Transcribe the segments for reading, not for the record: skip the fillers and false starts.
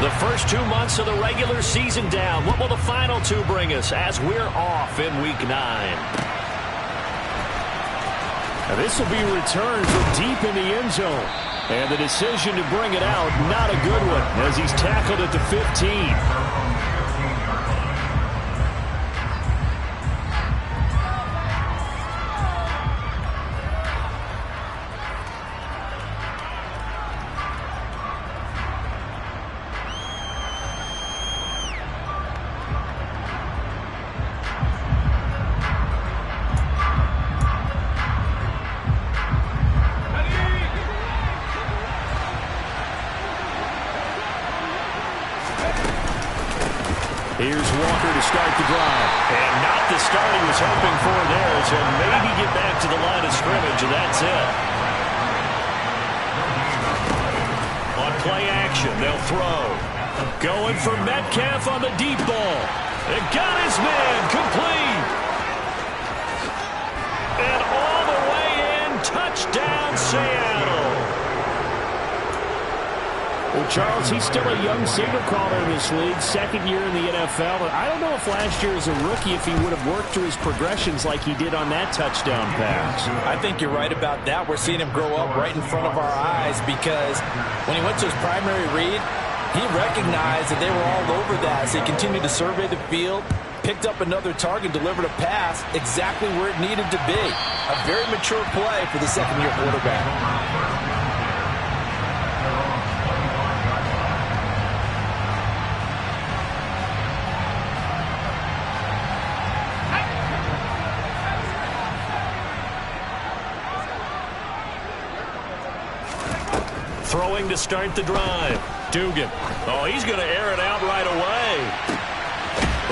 The first 2 months of the regular season down. What will the final two bring us as we're off in Week 9? Now this will be returned from deep in the end zone. And the decision to bring it out, not a good one, as he's tackled at the 15. Here's Walker to start the drive. And not the start he was hoping for there. So maybe get back to the line of scrimmage, and that's it. On play action, they'll throw. Going for Metcalf on the deep ball. It got his man complete. And all the way in, touchdown Seattle. Well, Charles, he's still a young signal caller in this league, second year in the NFL. But I don't know if last year as a rookie, if he would have worked through his progressions like he did on that touchdown pass. I think you're right about that. We're seeing him grow up right in front of our eyes because when he went to his primary read, he recognized that they were all over that. So he continued to survey the field, picked up another target, delivered a pass exactly where it needed to be. A very mature play for the second-year quarterback. Throwing to start the drive. Dugan. Oh, he's going to air it out right away.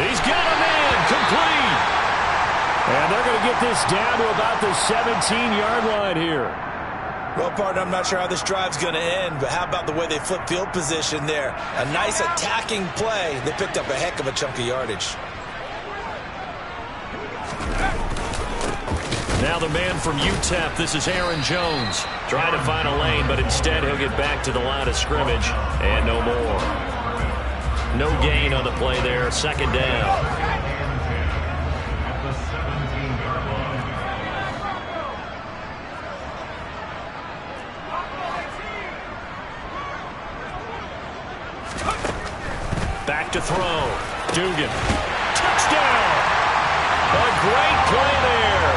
He's got a man complete. And they're going to get this down to about the 17-yard line here. Well, partner, I'm not sure how this drive's going to end, but how about the way they flip field position there? A nice attacking play. They picked up a heck of a chunk of yardage. Now the man from UTEP, this is Aaron Jones. Trying to find a lane, but instead he'll get back to the line of scrimmage. And no more. No gain on the play there. Second down. Back to throw. Dugan. Touchdown! A great play there.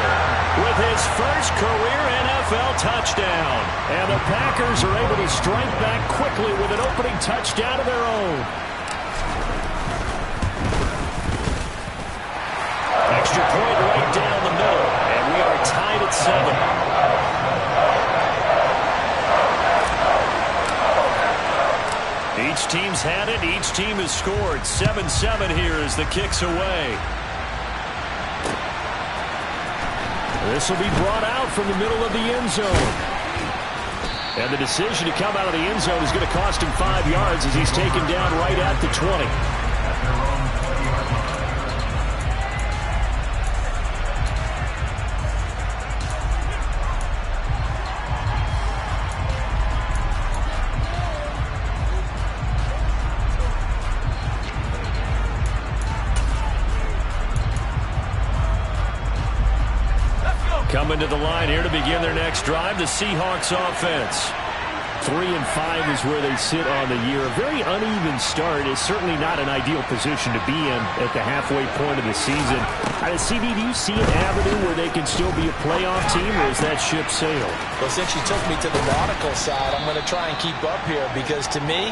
With his first career NFL touchdown. And the Packers are able to strike back quickly with an opening touchdown of their own. Extra point right down the middle. And we are tied at 7. Each team's had it. Each team has scored. 7-7 here as the kick's away. This will be brought out from the middle of the end zone. And the decision to come out of the end zone is going to cost him 5 yards as he's taken down right at the 20. Coming to the line here to begin their next drive, the Seahawks offense. 3-5 is where they sit on the year. A very uneven start is certainly not an ideal position to be in at the halfway point of the season. CD, do you see an avenue where they can still be a playoff team, or is that ship sailed? Well, since you took me to the nautical side, I'm going to try and keep up here because to me,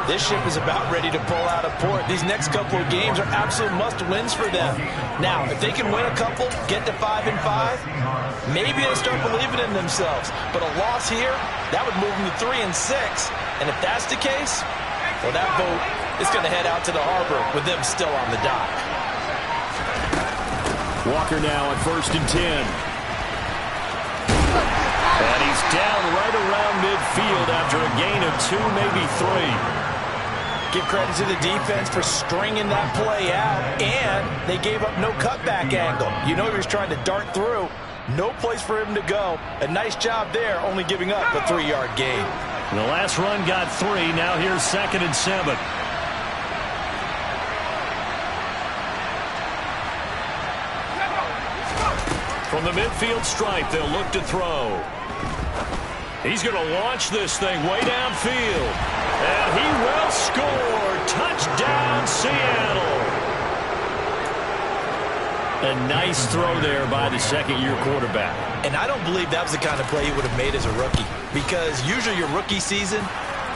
this ship is about ready to pull out of port. These next couple of games are absolute must-wins for them. Now, if they can win a couple, get to 5-5, maybe they start believing in themselves. But a loss here, that would move them to 3-6. And if that's the case, well, that boat is going to head out to the harbor with them still on the dock. Walker now at 1st and 10. And he's down right around midfield after a gain of 2, maybe 3. Give credit to the defense for stringing that play out, and they gave up no cutback angle. You know he was trying to dart through. No place for him to go. A nice job there, only giving up a 3-yard gain. The last run got 3. Now here's 2nd and 7. From the midfield stripe, they'll look to throw. He's going to launch this thing way downfield. And he will score. Touchdown, Seattle. A nice throw there by the second-year quarterback. And I don't believe that was the kind of play he would have made as a rookie, because usually your rookie season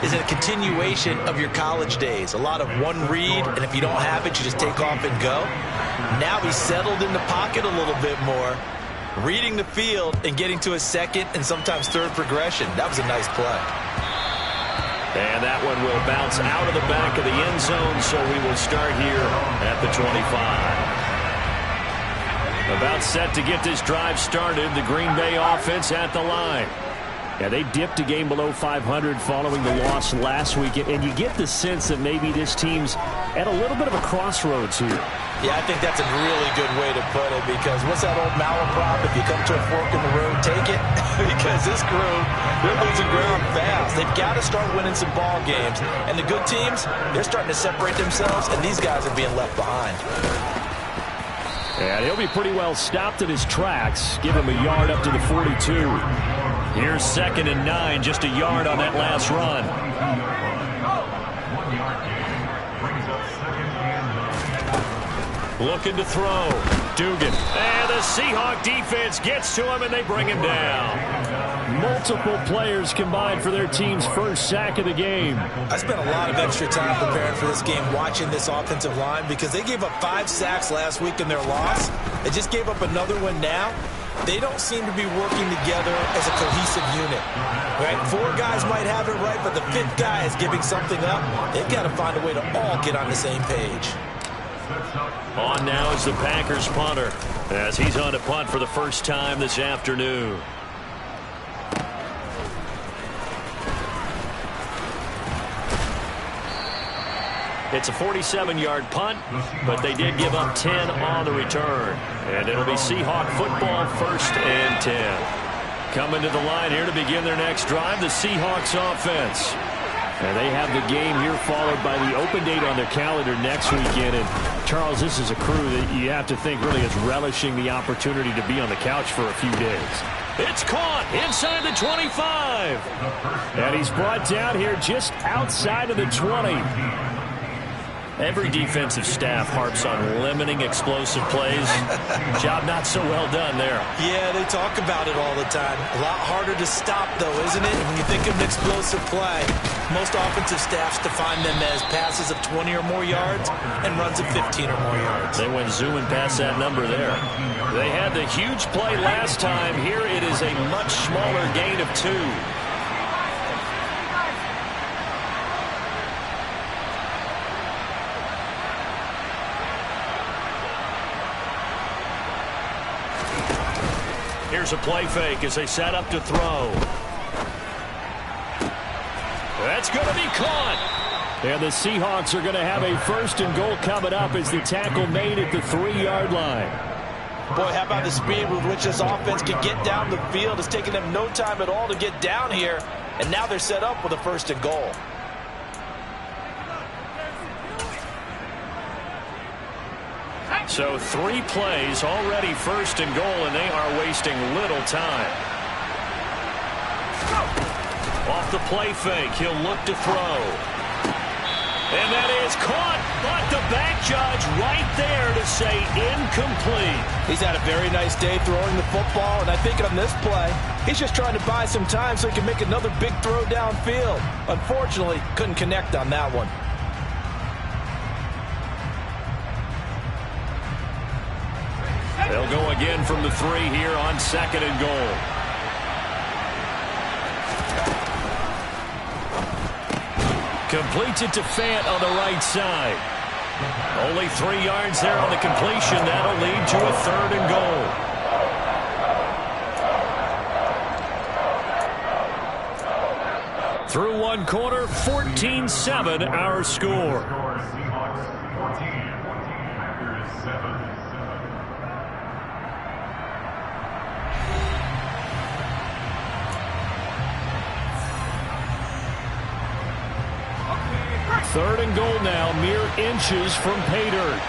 is a continuation of your college days. A lot of one read, and if you don't have it, you just take off and go. Now he's settled in the pocket a little bit more, reading the field and getting to a second and sometimes third progression. That was a nice play. And that one will bounce out of the back of the end zone, so we will start here at the 25. About set to get this drive started, the Green Bay offense at the line. Yeah, they dipped a game below 500 following the loss last week, and you get the sense that maybe this team's at a little bit of a crossroads here. Yeah, I think that's a really good way to put it, because what's that old malaprop? If you come to a fork in the road, take it. Because this crew, they're losing ground fast. They've got to start winning some ball games. And the good teams, they're starting to separate themselves, and these guys are being left behind. And he'll be pretty well stopped in his tracks. Give him a yard up to the 42. Here's 2nd and 9, just a yard on that last run. Looking to throw. Dugan. And the Seahawk defense gets to him, and they bring him down. Multiple players combined for their team's first sack of the game. I spent a lot of extra time preparing for this game, watching this offensive line, because they gave up 5 sacks last week in their loss. They just gave up another one now. They don't seem to be working together as a cohesive unit. Right? 4 guys might have it right, but the 5th guy is giving something up. They've got to find a way to all get on the same page. On now is the Packers punter, as he's on to punt for the first time this afternoon. It's a 47-yard punt, but they did give up 10 on the return. And it'll be Seahawk football, 1st and 10. Coming to the line here to begin their next drive, the Seahawks offense. And they have the game here followed by the open date on their calendar next weekend. And, Charles, this is a crew that you have to think really is relishing the opportunity to be on the couch for a few days. It's caught inside the 25. And he's brought down here just outside of the 20. Every defensive staff harps on limiting explosive plays. Job not so well done there. Yeah, they talk about it all the time. A lot harder to stop, though, isn't it? When you think of an explosive play, most offensive staffs define them as passes of 20 or more yards and runs of 15 or more yards. They went zooming past that number there. They had the huge play last time. Here it is a much smaller gain of 2. Here's a play fake as they set up to throw. That's going to be caught. And the Seahawks are going to have a 1st and goal coming up as the tackle made at the 3-yard line. Boy, how about the speed with which this offense can get down the field? It's taken them no time at all to get down here. And now they're set up with a 1st and goal. So 3 plays already 1st and goal, and they are wasting little time. Off the play fake, he'll look to throw. And that is caught, but the back judge right there to say incomplete. He's had a very nice day throwing the football, and I think on this play, he's just trying to buy some time so he can make another big throw downfield. Unfortunately, couldn't connect on that one. They'll go again from the 3 here on 2nd and goal. Completes it to Fant on the right side. Only 3 yards there on the completion. That'll lead to a 3rd and goal. Through 1 quarter, 14-7 our score. 3rd and goal now, mere inches from pay dirt.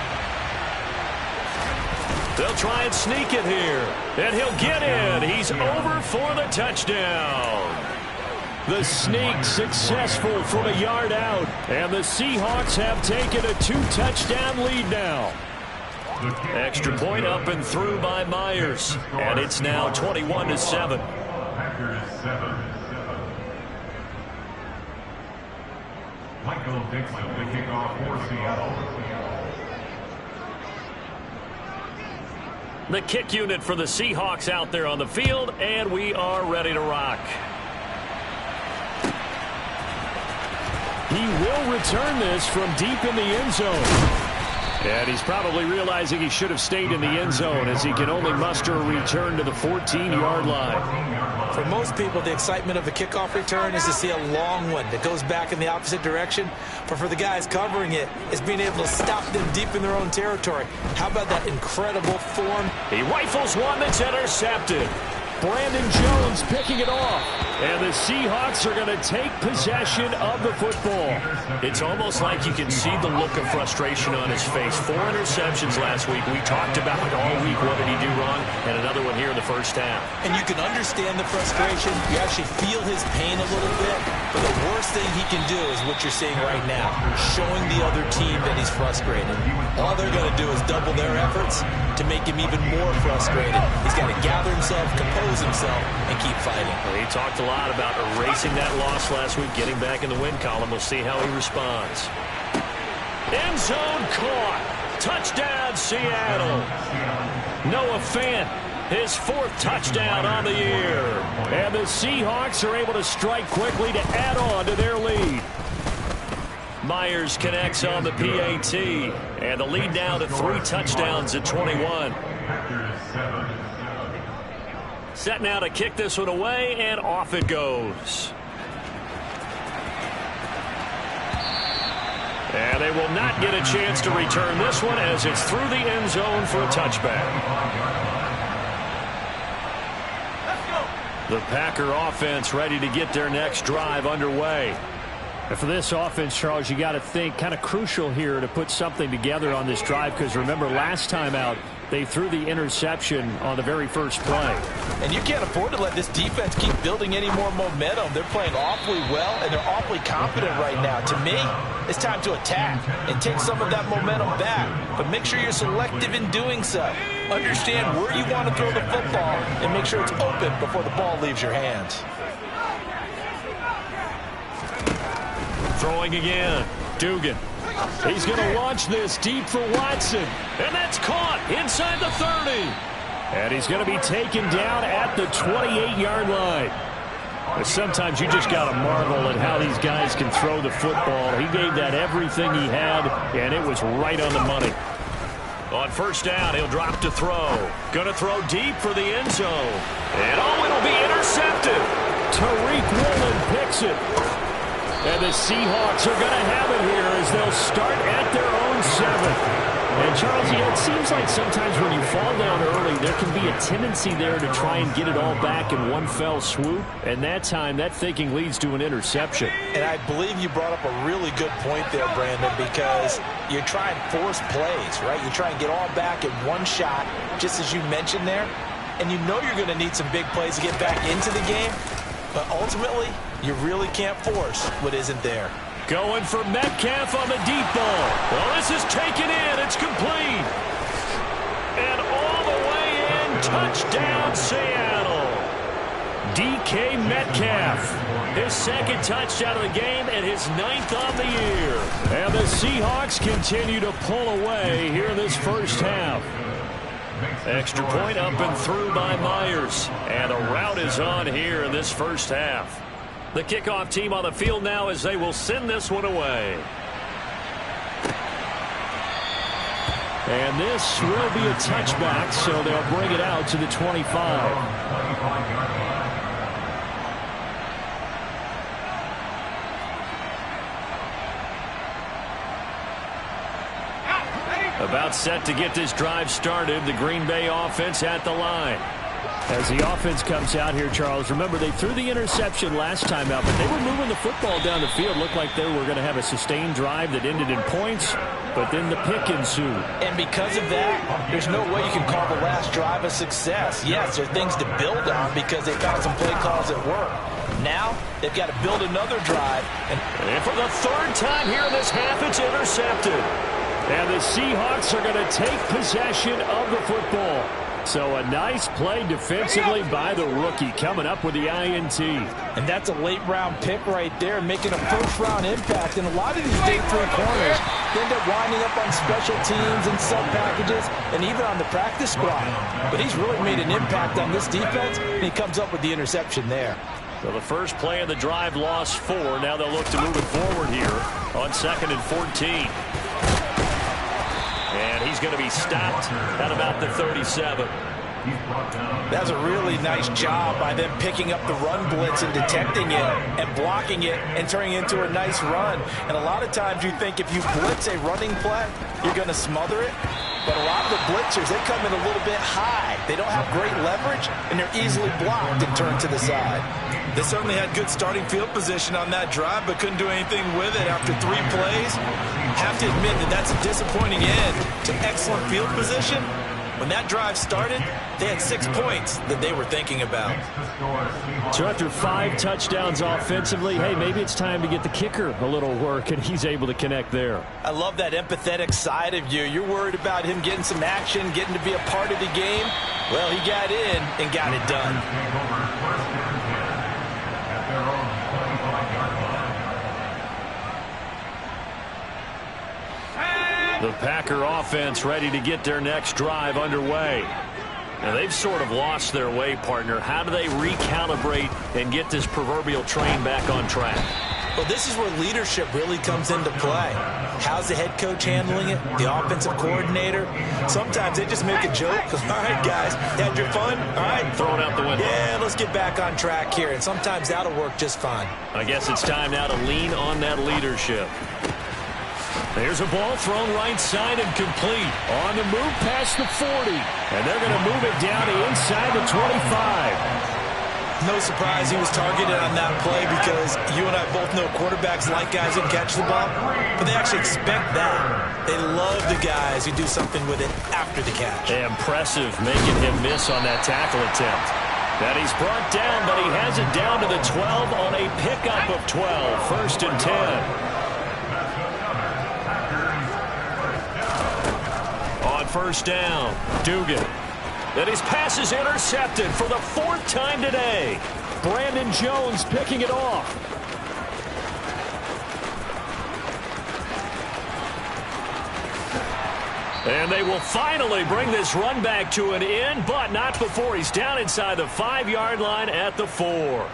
They'll try and sneak it here. And he'll get in. He's over for the touchdown. The sneak successful from a yard out. And the Seahawks have taken a 2-touchdown lead now. Extra point up and through by Myers. And it's now 21-7. Michael Dixon, the kickoff for Seattle. The kick unit for the Seahawks out there on the field, and we are ready to rock. He will return this from deep in the end zone. And he's probably realizing he should have stayed in the end zone as he can only muster a return to the 14-yard line. For most people, the excitement of a kickoff return is to see a long one that goes back in the opposite direction. But for the guys covering it, it's being able to stop them deep in their own territory. How about that incredible form? He rifles one that's intercepted. Brandon Jones picking it off. And the Seahawks are going to take possession of the football. It's almost like you can see the look of frustration on his face. 4 interceptions last week. We talked about it all week. What did he do wrong? And another one here in the first half. And you can understand the frustration. You actually feel his pain a little bit. But the worst thing he can do is what you're seeing right now, showing the other team that he's frustrated. All they're going to do is double their efforts to make him even more frustrated. He's got to gather himself, compose himself, and keep fighting. Well, he talked a lot about erasing that loss last week, getting back in the win column. We'll see how he responds. End zone caught. Touchdown, Seattle. Noah Fant, his 4th touchdown on the year. And the Seahawks are able to strike quickly to add on to their lead. Myers connects on the PAT. And the lead now to 3 touchdowns at 21. Set now to kick this one away, and off it goes. And they will not get a chance to return this one as it's through the end zone for a touchback. The Packer offense ready to get their next drive underway. And for this offense, Charles, you got to think kind of crucial here to put something together on this drive, because remember last time out they threw the interception on the very first play. And you can't afford to let this defense keep building any more momentum. They're playing awfully well, and they're awfully confident right now. To me, it's time to attack and take some of that momentum back. But make sure you're selective in doing so. Understand where you want to throw the football and make sure it's open before the ball leaves your hands. Throwing again. Dugan. He's going to launch this deep for Watson. And that's caught inside the 30. And he's going to be taken down at the 28-yard line. But sometimes you just got to marvel at how these guys can throw the football. He gave that everything he had, and it was right on the money. On first down, he'll drop to throw. Going to throw deep for the end zone. And it'll be intercepted. Tariq Woolen picks it. And the Seahawks are going to have it here as they'll start at their own 7. And, Charles, it seems like sometimes when you fall down early, there can be a tendency there to try and get it all back in one fell swoop. And that time, that thinking leads to an interception. And I believe you brought up a really good point there, Brandon, because you're trying to force plays, right? You try and get all back in one shot, just as you mentioned there. And you know you're going to need some big plays to get back into the game. But ultimately, you really can't force what isn't there. Going for Metcalf on the deep ball. Well, this is taken in. It's complete. And all the way in. Touchdown, Seattle. DK Metcalf. His 2nd touchdown of the game and his 9th on the year. And the Seahawks continue to pull away here in this first half. Extra point up and through by Myers. And a rout is on here in this first half. The kickoff team on the field now as they will send this one away. And this will be a touchback, so they'll bring it out to the 25. About set to get this drive started. The Green Bay offense at the line. As the offense comes out here, Charles, remember they threw the interception last time out, but they were moving the football down the field. Looked like they were going to have a sustained drive that ended in points, but then the pick ensued. And because of that, there's no way you can call the last drive a success. Yes, there are things to build on because they found some play calls that work. Now, they've got to build another drive. And for the third time here in this half, it's intercepted. And the Seahawks are going to take possession of the football. So a nice play defensively by the rookie, coming up with the INT. And that's a late-round pick right there, making a first-round impact. And a lot of these big three corners end up winding up on special teams and sub-packages and even on the practice squad. But he's really made an impact on this defense, and he comes up with the interception there. So the first play of the drive lost 4. Now they'll look to move it forward here on 2nd and 14. And he's going to be stopped at about the 37. That's a really nice job by them picking up the run blitz and detecting it and blocking it and turning it into a nice run. And a lot of times you think if you blitz a running play, you're going to smother it. But a lot of the blitzers, they come in a little bit high. They don't have great leverage, and they're easily blocked and turned to the side. They certainly had good starting field position on that drive, but couldn't do anything with it after 3 plays. Have to admit that that's a disappointing end to excellent field position. When that drive started, they had 6 points that they were thinking about. So after 5 touchdowns offensively, hey, maybe it's time to get the kicker a little work, and he's able to connect there. I love that empathetic side of you. You're worried about him getting some action, getting to be a part of the game. Well, he got in and got it done. The Packer offense ready to get their next drive underway. Now they've sort of lost their way, partner. How do they recalibrate and get this proverbial train back on track? Well, this is where leadership really comes into play. How's the head coach handling it? The offensive coordinator? Sometimes they just make a joke. All right, guys, had your fun? All right. Throw it out the window. Yeah, let's get back on track here. And sometimes that'll work just fine. I guess it's time now to lean on that leadership. There's a ball thrown right side and complete. On the move past the 40. And they're going to move it down to inside the 25. No surprise he was targeted on that play because you and I both know quarterbacks like guys who catch the ball, but they actually expect that. They love the guys who do something with it after the catch. Impressive making him miss on that tackle attempt. That he's brought down, but he has it down to the 12 on a pickup of 12. 1st and 10. On 1st down, Dugan. And his pass is intercepted for the 4th time today. Brandon Jones picking it off. And they will finally bring this run back to an end, but not before he's down inside the 5-yard line at the 4.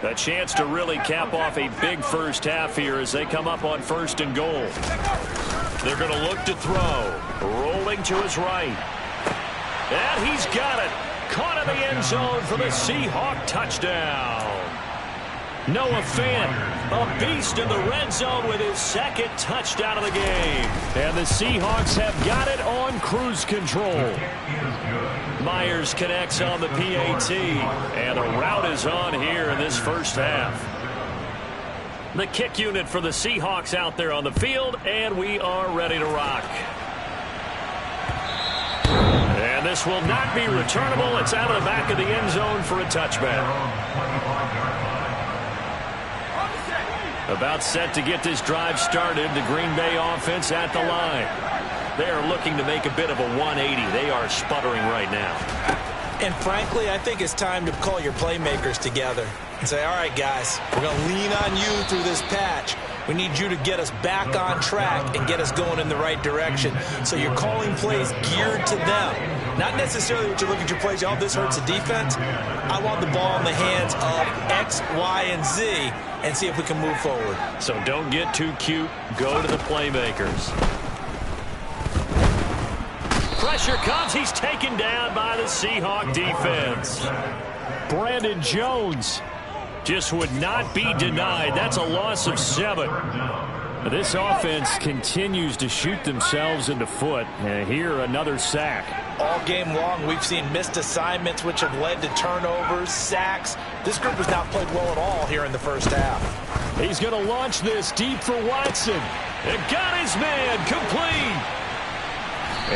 A chance to really cap off a big first half here as they come up on 1st and goal. They're going to look to throw. Rolling to his right. And he's got it. Caught in the end zone for the Seahawk touchdown. Noah Fant, a beast in the red zone with his 2nd touchdown of the game. And the Seahawks have got it on cruise control. Myers connects on the PAT, and the route is on here in this first half. The kick unit for the Seahawks out there on the field, and we are ready to rock. And this will not be returnable. It's out of the back of the end zone for a touchback. About set to get this drive started, the Green Bay offense at the line. They are looking to make a bit of a 180. They are sputtering right now. And frankly, I think it's time to call your playmakers together and say, all right, guys, we're going to lean on you through this patch. We need you to get us back on track and get us going in the right direction. So you're calling plays geared to them. Not necessarily what you look at your plays, oh, this hurts the defense. I want the ball in the hands of X, Y, and Z and see if we can move forward. So don't get too cute. Go to the playmakers. Pressure comes. He's taken down by the Seahawk defense. Brandon Jones just would not be denied. That's a loss of 7. This offense continues to shoot themselves in the foot. And here, another sack. all game long. We've seen missed assignments, which have led to turnovers, sacks. This group has not played well at all here in the first half. He's going to launch this deep for Watson. And got his man complete.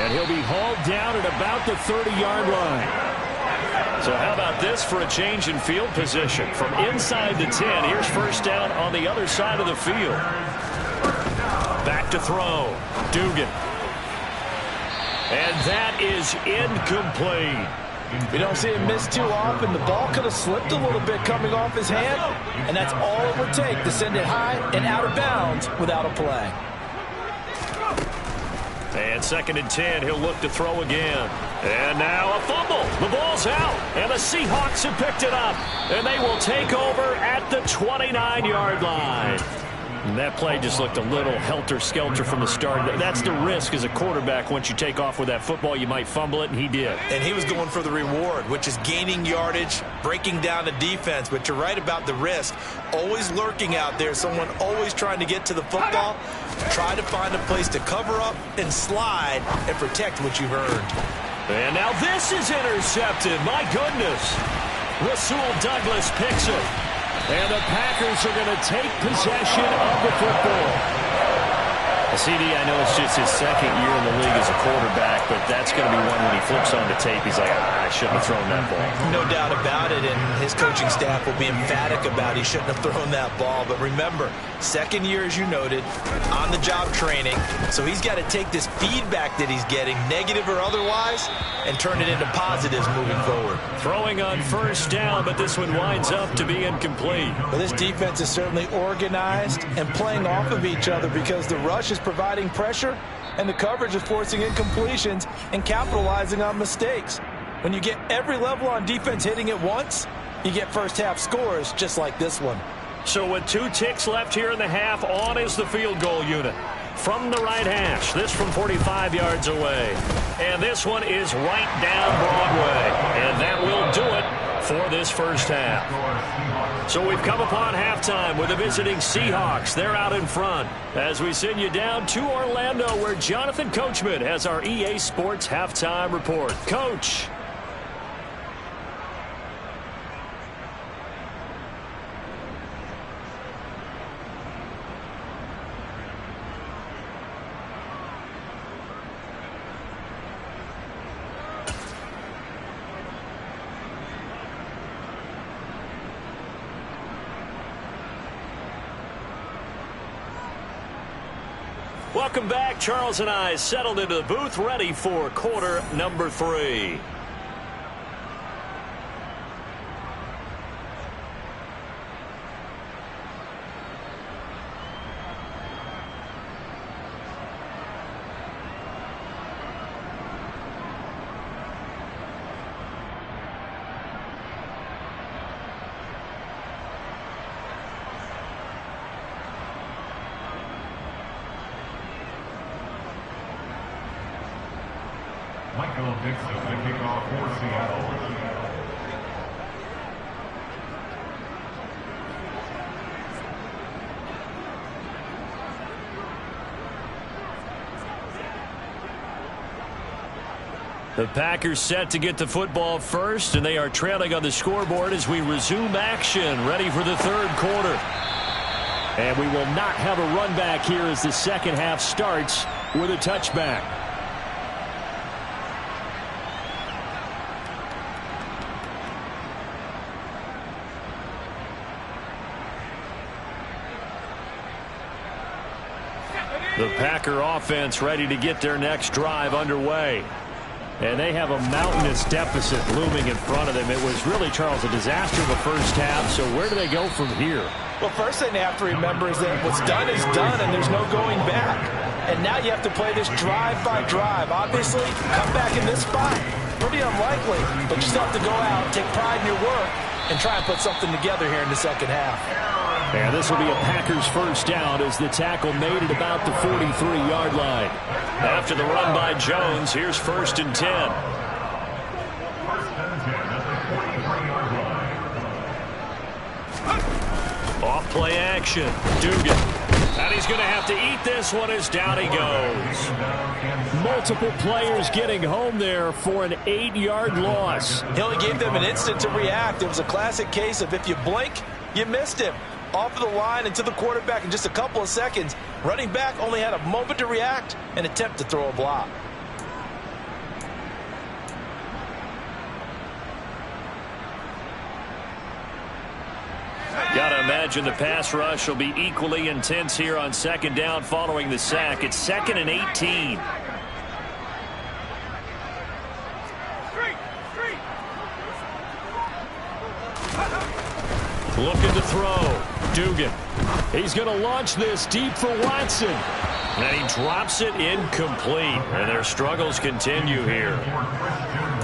And he'll be hauled down at about the 30-yard line. So how about this for a change in field position? From inside the 10, here's first down on the other side of the field. Back to throw. Dugan. And that is incomplete. We don't see him miss too often. The ball could have slipped a little bit coming off his hand, and that's all it would take to send it high and out of bounds without a play. And 2nd and 10, he'll look to throw again. And now a fumble. The ball's out, and the Seahawks have picked it up. And they will take over at the 29-yard line. And that play just looked a little helter-skelter from the start. That's the risk as a quarterback. Once you take off with that football, you might fumble it, and he did. And he was going for the reward, which is gaining yardage, breaking down the defense. But you're right about the risk. Always lurking out there, someone always trying to get to the football. Try to find a place to cover up and slide and protect what you've earned. And now this is intercepted. My goodness. Rasul Douglas picks it. And the Packers are going to take possession of the football. CD, I know it's just his 2nd year in the league as a quarterback, but that's going to be one when he flips on the tape, he's like, I shouldn't have thrown that ball. No doubt about it, and his coaching staff will be emphatic about he shouldn't have thrown that ball. But remember, 2nd year, as you noted, on-the-job training, so he's got to take this feedback that he's getting, negative or otherwise, and turn it into positives moving forward. Throwing on first down, but this one winds up to be incomplete. Well, this defense is certainly organized and playing off of each other because the rush is providing pressure and the coverage is forcing incompletions and capitalizing on mistakes. When you get every level on defense hitting at once, you get first half scores just like this one. So with 2 ticks left here in the half, on is the field goal unit. From the right hash, this from 45 yards away. And this one is right down Broadway. And that will do it for this first half. So we've come upon halftime with the visiting Seahawks. They're out in front as we send you down to Orlando, where Jonathan Coachman has our EA Sports halftime report. Coach. Welcome back. Charles and I settled into the booth, ready for quarter number 3. Michael Dixon, the kickoff for Seattle. The Packers set to get the football first, and they are trailing on the scoreboard as we resume action, ready for the 3rd quarter. And we will not have a run back here as the second half starts with a touchback. The Packer offense ready to get their next drive underway. And they have a mountainous deficit looming in front of them. It was really, Charles, a disaster in the first half. So where do they go from here? Well, first thing they have to remember is that what's done is done, and there's no going back. And now you have to play this drive by drive. Obviously, come back in this spot, pretty unlikely. But you still have to go out, take pride in your work, and try and put something together here in the second half. And this will be a Packers first down as the tackle made at about the 43-yard line. After the run by Jones, here's 1st and 10. Off play action. Dugan. And he's he's going to have to eat this one as down he goes. Multiple players getting home there for an 8-yard loss. He only gave them an instant to react. It was a classic case of if you blink, you missed him. Off of the line and to the quarterback in just a couple of seconds. Running back only had a moment to react and attempt to throw a block. Gotta imagine the pass rush will be equally intense here on second down following the sack. It's 2nd and 18. Looking to throw. Dugan. He's going to launch this deep for Watson. And he drops it incomplete. And their struggles continue here.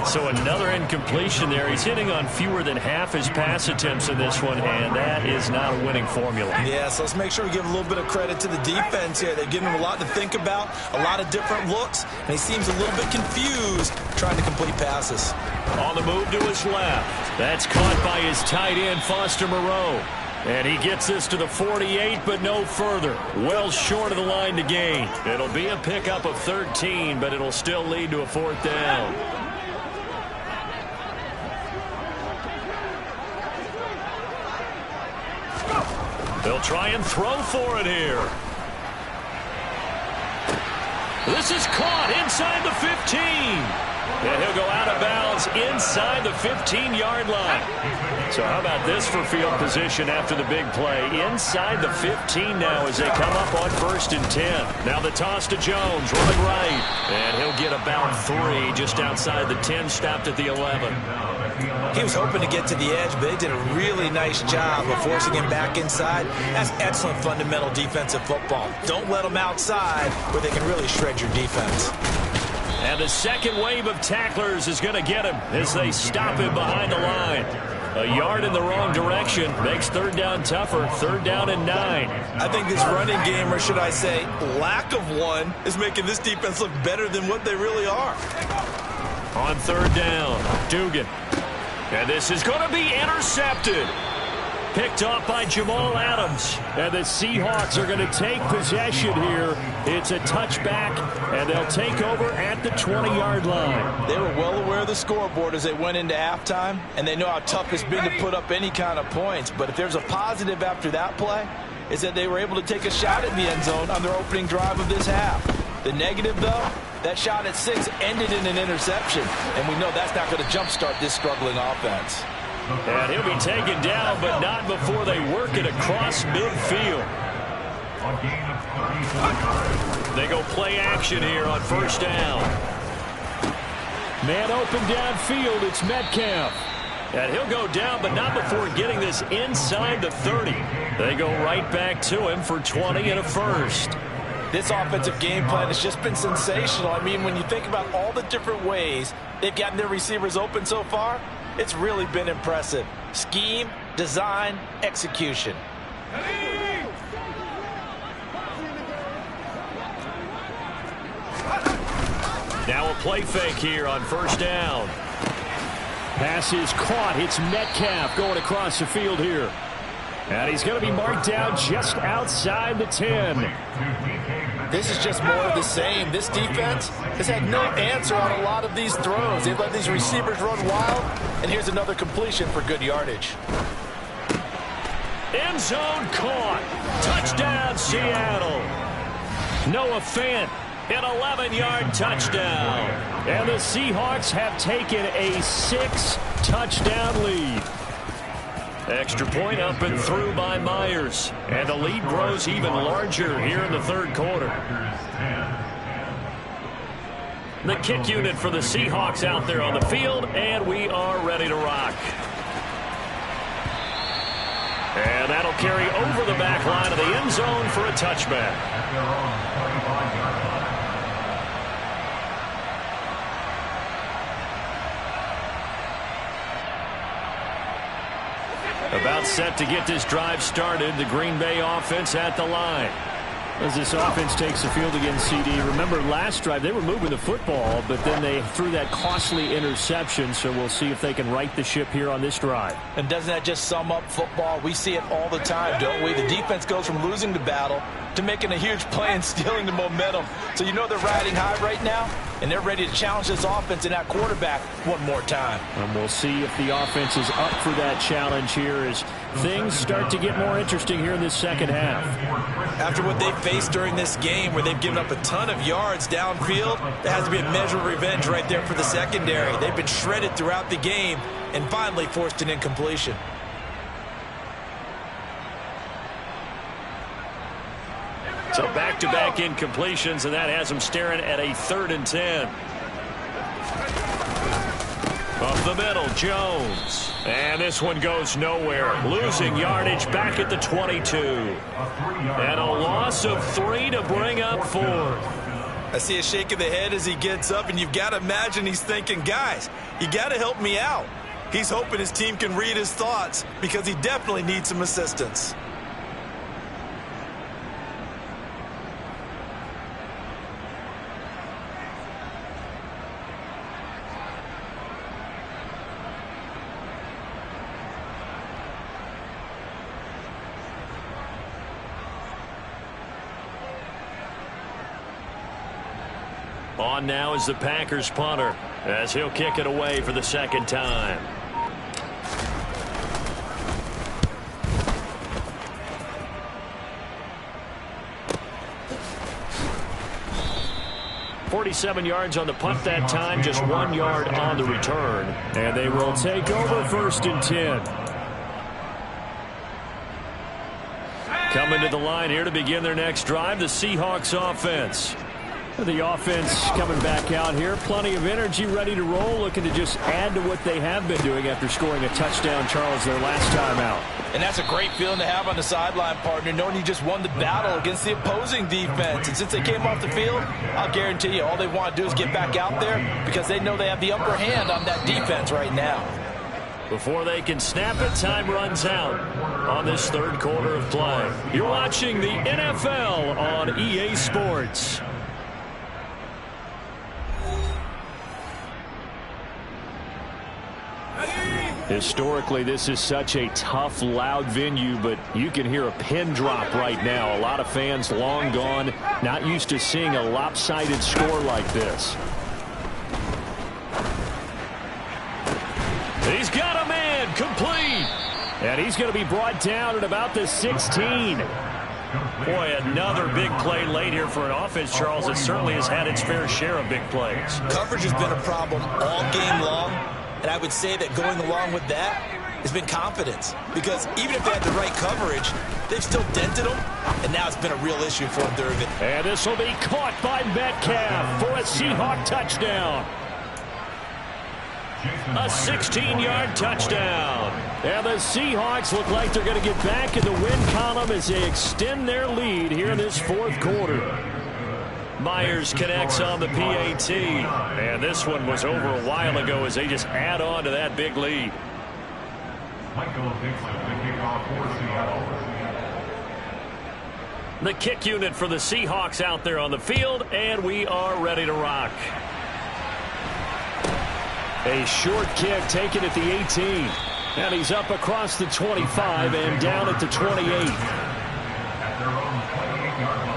So another incompletion there. He's hitting on fewer than half his pass attempts in this one, and that is not a winning formula. Yeah, so let's make sure we give a little bit of credit to the defense here. They've given him a lot to think about, a lot of different looks, and he seems a little bit confused trying to complete passes. On the move to his left. That's caught by his tight end, Foster Moreau. And he gets this to the 48, but no further. Well short of the line to gain. It'll be a pickup of 13, but it'll still lead to a 4th down. They'll try and throw for it here. This is caught inside the 15. And he'll go out of bounds inside the 15-yard line. So how about this for field position after the big play? Inside the 15 now as they come up on 1st and 10. Now the toss to Jones, running right. And he'll get about 3 just outside the 10, stopped at the 11. He was hoping to get to the edge, but they did a really nice job of forcing him back inside. That's excellent fundamental defensive football. Don't let them outside where they can really shred your defense. And the second wave of tacklers is going to get him as they stop him behind the line. A yard in the wrong direction makes 3rd down tougher. 3rd down and 9. I think this running game, or should I say lack of one, is making this defense look better than what they really are. On 3rd down, Dugan. And this is going to be intercepted. Picked off by Jamal Adams. And the Seahawks are going to take possession here. It's a touchback, and they'll take over at the 20-yard line. They were well aware of the scoreboard as they went into halftime, and they know how tough it's been to put up any kind of points. But if there's a positive after that play, is that they were able to take a shot at the end zone on their opening drive of this half. The negative, though, that shot at 6 ended in an interception, and we know that's not going to jumpstart this struggling offense. And he'll be taken down, but not before they work it across midfield. They go play action here on 1st down. Man open downfield, it's Metcalf. And he'll go down, but not before getting this inside the 30. They go right back to him for 20 and a 1st. This offensive game plan has just been sensational. I mean, when you think about all the different ways they've gotten their receivers open so far, it's really been impressive. Scheme, design, execution. Now a play fake here on 1st down. Pass is caught. It's Metcalf going across the field here. And he's going to be marked down just outside the 10. This is just more of the same. This defense has had no answer on a lot of these throws. They've let these receivers run wild, and here's another completion for good yardage. End zone caught. Touchdown, Seattle. Noah Fant, an 11-yard touchdown. And the Seahawks have taken a 6-touchdown lead. Extra point up and through by Myers. And the lead grows even larger here in the 3rd quarter. The kick unit for the Seahawks out there on the field, and we are ready to rock. And that'll carry over the back line of the end zone for a touchback. About set to get this drive started. The Green Bay offense at the line. As this offense takes the field against CD. Remember, last drive, they were moving the football, but then they threw that costly interception, so we'll see if they can right the ship here on this drive. And doesn't that just sum up football? We see it all the time, don't we? The defense goes from losing the battle to making a huge play and stealing the momentum. So you know they're riding high right now, and they're ready to challenge this offense and that quarterback one more time. And we'll see if the offense is up for that challenge here as things start to get more interesting here in this second half. After what they faced during this game where they've given up a ton of yards downfield, there has to be a measure of revenge right there for the secondary. They've been shredded throughout the game and finally forced an incompletion. So back-to-back incompletions, and that has them staring at a 3rd and 10. Up the middle, Jones. And this one goes nowhere. Losing yardage back at the 22. And a loss of 3 to bring up 4th. I see a shake of the head as he gets up, and you've got to imagine he's thinking, guys, you got to help me out. He's hoping his team can read his thoughts because he definitely needs some assistance. On now is the Packers punter as he'll kick it away for the 2nd time. .47 yards on the punt that time, just 1 yard on the return. And they will take over 1st and 10. Coming to the line here to begin their next drive, the Seahawks offense. The offense coming back out here. Plenty of energy, ready to roll, looking to just add to what they have been doing after scoring a touchdown, Charles, their last time out. And that's a great feeling to have on the sideline, partner, knowing you just won the battle against the opposing defense. And since they came off the field, I'll guarantee you all they want to do is get back out there because they know they have the upper hand on that defense right now. Before they can snap it, time runs out on this 3rd quarter of play. You're watching the NFL on EA Sports. Historically, this is such a tough, loud venue, but you can hear a pin drop right now. A lot of fans long gone, not used to seeing a lopsided score like this. He's got a man, complete. And he's going to be brought down at about the 16. Boy, another big play late here for an offense, Charles, that certainly has had its fair share of big plays. Coverage has been a problem all game long. And I would say that going along with that has been confidence. Because even if they had the right coverage, they've still dented them. And now it's been a real issue for them, Durgan. And this will be caught by Metcalf for a Seahawk touchdown. A 16-yard touchdown. And the Seahawks look like they're going to get back in the win column as they extend their lead here in this 4th quarter. Myers connects on the PAT. And this one was over a while ago as they just add on to that big lead. Michael Dixon, the kickoff for Seattle. The kick unit for the Seahawks out there on the field, and we are ready to rock. A short kick taken at the 18. And he's up across the 25 and down at the 28. At their own 28-yard line.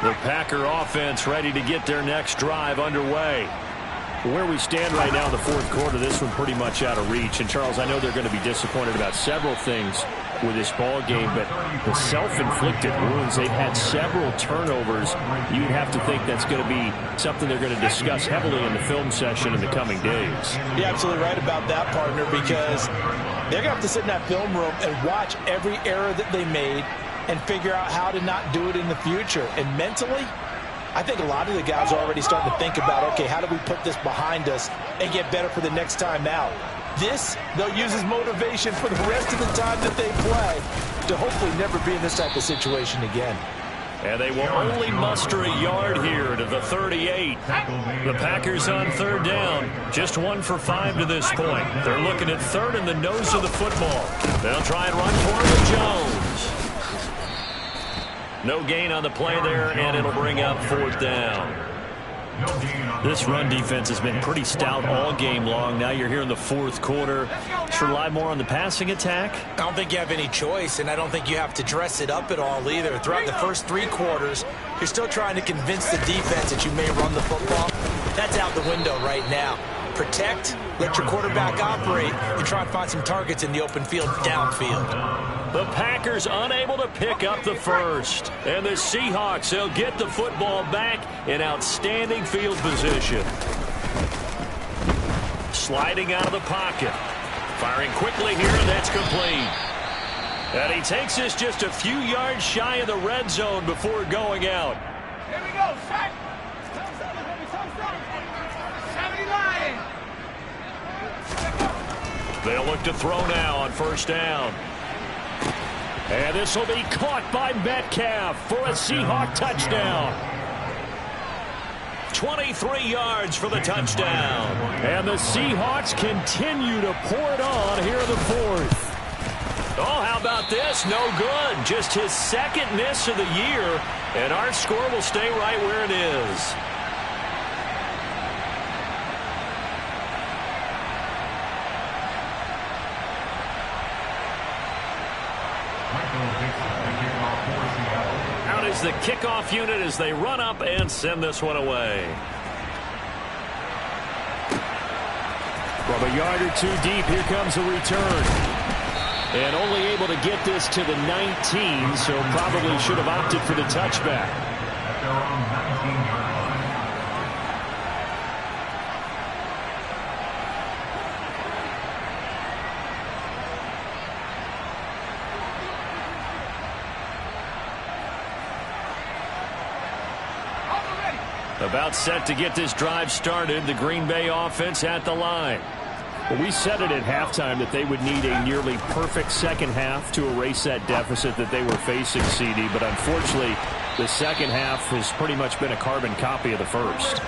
The Packer offense ready to get their next drive underway. Where we stand right now in the 4th quarter, this one pretty much out of reach. And, Charles, I know they're going to be disappointed about several things with this ball game, but the self-inflicted wounds, they've had several turnovers. You'd have to think that's going to be something they're going to discuss heavily in the film session in the coming days. You're absolutely right about that, partner, because they're going to have to sit in that film room and watch every error that they made and figure out how to not do it in the future. And mentally, I think a lot of the guys are already starting to think about, okay, how do we put this behind us and get better for the next time out? This, they'll use as motivation for the rest of the time that they play to hopefully never be in this type of situation again. And they will only muster a yard here to the 38. The Packers on third down. Just 1 for 5 to this point. They're looking at third in the nose of the football. They'll try and run for it with Jones. No gain on the play there, and it'll bring up fourth down. This run defense has been pretty stout all game long. Now you're here in the fourth quarter. Should rely more on the passing attack? I don't think you have any choice, and I don't think you have to dress it up at all either. Throughout the first 3 quarters, you're still trying to convince the defense that you may run the football. That's out the window right now. Protect, let your quarterback operate, and try and find some targets in the open field downfield. The Packers unable to pick up the first. And the Seahawks, they'll get the football back in outstanding field position. Sliding out of the pocket. Firing quickly here, and that's complete. And he takes this just a few yards shy of the red zone before going out. Here we go, Shaq. 70 line. They'll look to throw now on first down. And this will be caught by Metcalf for a Seahawk touchdown. 23 yards for the touchdown. And the Seahawks continue to pour it on here in the fourth. Oh, how about this? No good. Just his second miss of the year. And our score will stay right where it is. Out is the kickoff unit as they run up and send this one away. From a yard or 2 deep, here comes a return. And only able to get this to the 19, so probably should have opted for the touchback. At their own 19-yard line. About set to get this drive started. The Green Bay offense at the line. Well, we said it at halftime that they would need a nearly perfect second half to erase that deficit that they were facing, CD. But unfortunately, the second half has pretty much been a carbon copy of the first.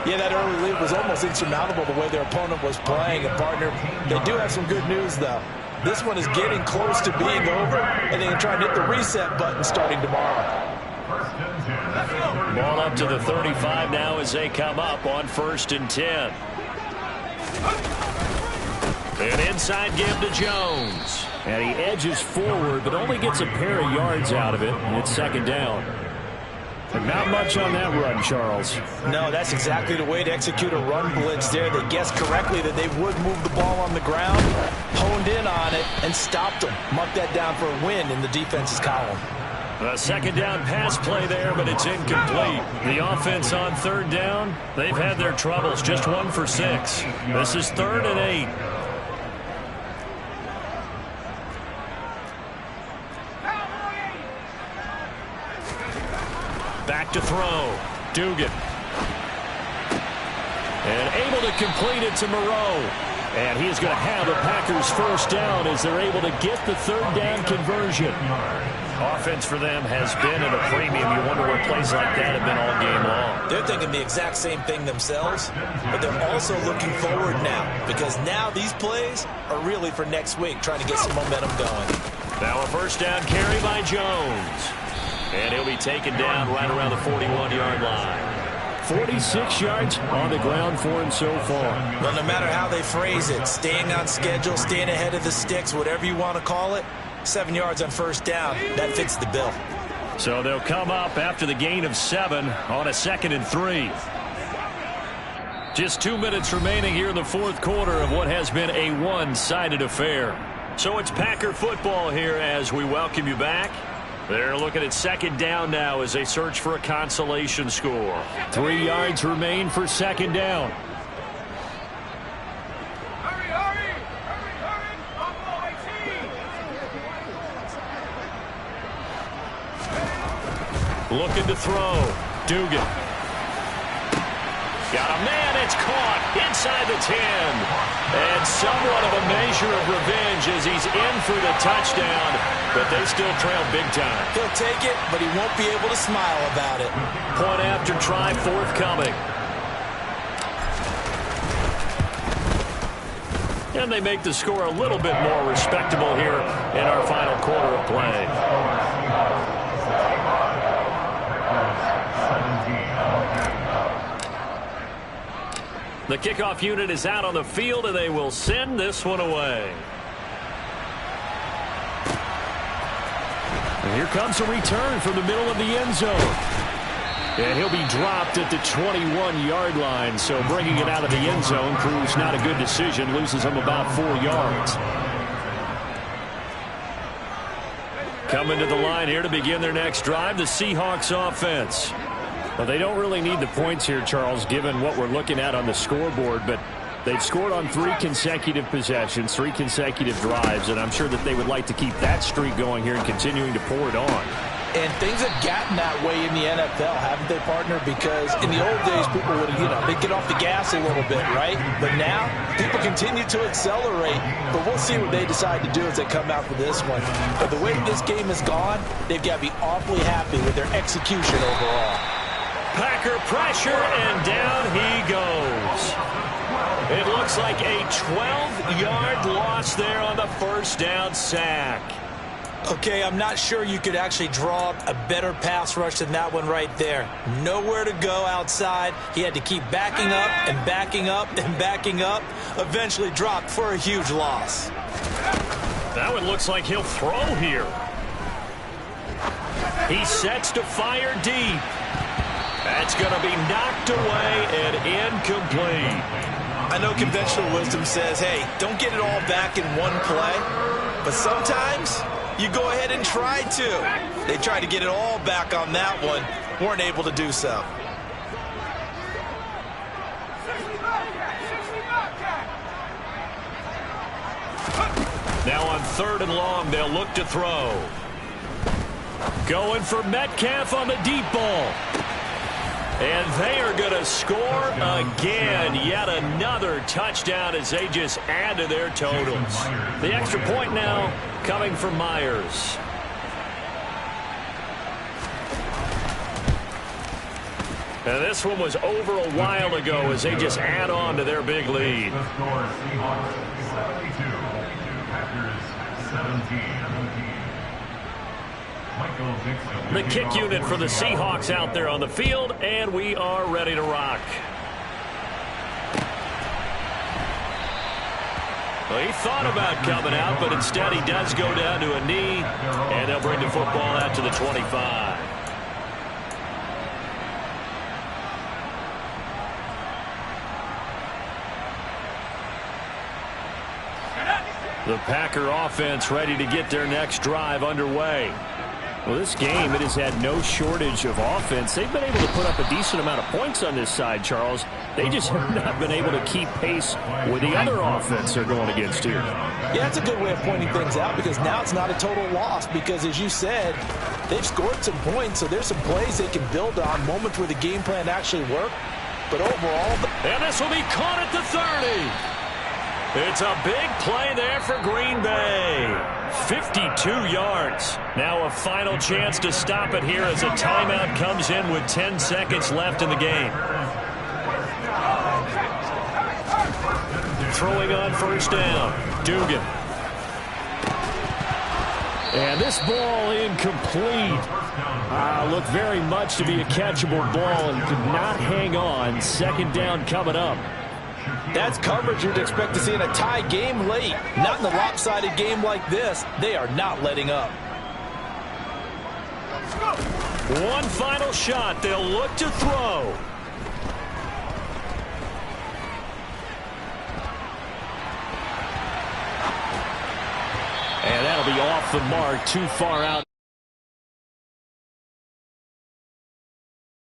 Yeah, that early lead was almost insurmountable the way their opponent was playing. And, partner, they do have some good news, though. This one is getting close to being over, and they can try and hit the reset button starting tomorrow. Ball up to the 35 now as they come up on 1st and 10. An inside give to Jones. And he edges forward, but only gets a pair of yards out of it, and it's second down. And not much on that run, Charles. No, that's exactly the way to execute a run blitz there. They guessed correctly that they would move the ball on the ground, honed in on it, and stopped them. Marked that down for a win in the defense's column. A second down pass play there, but it's incomplete. The offense on third down, they've had their troubles. Just 1 for 6. This is 3rd and 8. Back to throw. Dugan. And able to complete it to Moreau. And he's going to have the Packers first down as they're able to get the third down conversion. Offense for them has been at a premium. You wonder where plays like that have been all game long. They're thinking the exact same thing themselves, but they're also looking forward now because now these plays are really for next week, trying to get some momentum going. Now a first down carry by Jones. And he'll be taken down right around the 41-yard line. 46 yards on the ground for him so far. Well, no matter how they phrase it, staying on schedule, staying ahead of the sticks, whatever you want to call it, 7 yards on first down, that fits the bill. So they'll come up after the gain of 7 on a 2nd and 3. Just 2 minutes remaining here in the fourth quarter of what has been a one-sided affair. So it's Packer football here as we welcome you back. They're looking at second down now as they search for a consolation score. 3 yards remain for second down. Hurry, hurry! Hurry, hurry! Looking to throw. Dugan. Got a man. It's caught inside the 10. And somewhat of a measure of revenge as he's in for the touchdown, but they still trail big time. He'll take it, but he won't be able to smile about it. Point after try forthcoming. And they make the score a little bit more respectable here in our final quarter of play. The kickoff unit is out on the field, and they will send this one away. And here comes a return from the middle of the end zone. And he'll be dropped at the 21-yard line, so bringing it out of the end zone proves not a good decision, loses him about 4 yards. Coming to the line here to begin their next drive, the Seahawks offense. Well, they don't really need the points here, Charles, given what we're looking at on the scoreboard, but they've scored on 3 consecutive possessions, 3 consecutive drives, and I'm sure that they would like to keep that streak going here and continuing to pour it on. And things have gotten that way in the NFL, haven't they, partner? Because in the old days, people would, they'd get off the gas a little bit, right? But now, people continue to accelerate. But we'll see what they decide to do as they come out for this one. But the way this game has gone, they've got to be awfully happy with their execution overall. Packer pressure, and down he goes. It looks like a 12-yard loss there on the first down sack. Okay, I'm not sure you could actually draw up a better pass rush than that one right there. Nowhere to go outside. He had to keep backing up and backing up and backing up. Eventually dropped for a huge loss. That one looks like he'll throw here. He sets to fire deep. That's going to be knocked away and incomplete. I know conventional wisdom says, hey, don't get it all back in one play. But sometimes you go ahead and try to. They tried to get it all back on that one. Weren't able to do so. Now on 3rd and long, they'll look to throw. Going for Metcalf on the deep ball. And they are going to score again. Yet another touchdown as they just add to their totals. The extra point now coming from Myers. And this one was over a while ago as they just add on to their big lead. The score, Seahawks 72, Packers 17. The kick unit for the Seahawks out there on the field, and we are ready to rock. Well, he thought about coming out, but instead he does go down to a knee, and they'll bring the football out to the 25. The Packer offense ready to get their next drive underway. Well, this game, it has had no shortage of offense. They've been able to put up a decent amount of points on this side, Charles. They just have not been able to keep pace with the other offense they're going against here. Yeah, that's a good way of pointing things out because now it's not a total loss because, as you said, they've scored some points, so there's some plays they can build on, moments where the game plan actually worked. But overall... And this will be caught at the 30. It's a big play there for Green Bay. 52 yards. Now a final chance to stop it here as a timeout comes in with 10 seconds left in the game. Throwing on first down. Dugan. And this ball incomplete. Looked very much to be a catchable ball and could not hang on. 2nd down coming up. That's coverage you'd expect to see in a tie game late. Not in a lopsided game like this. They are not letting up. One final shot. They'll look to throw. And that'll be off the mark, too far out.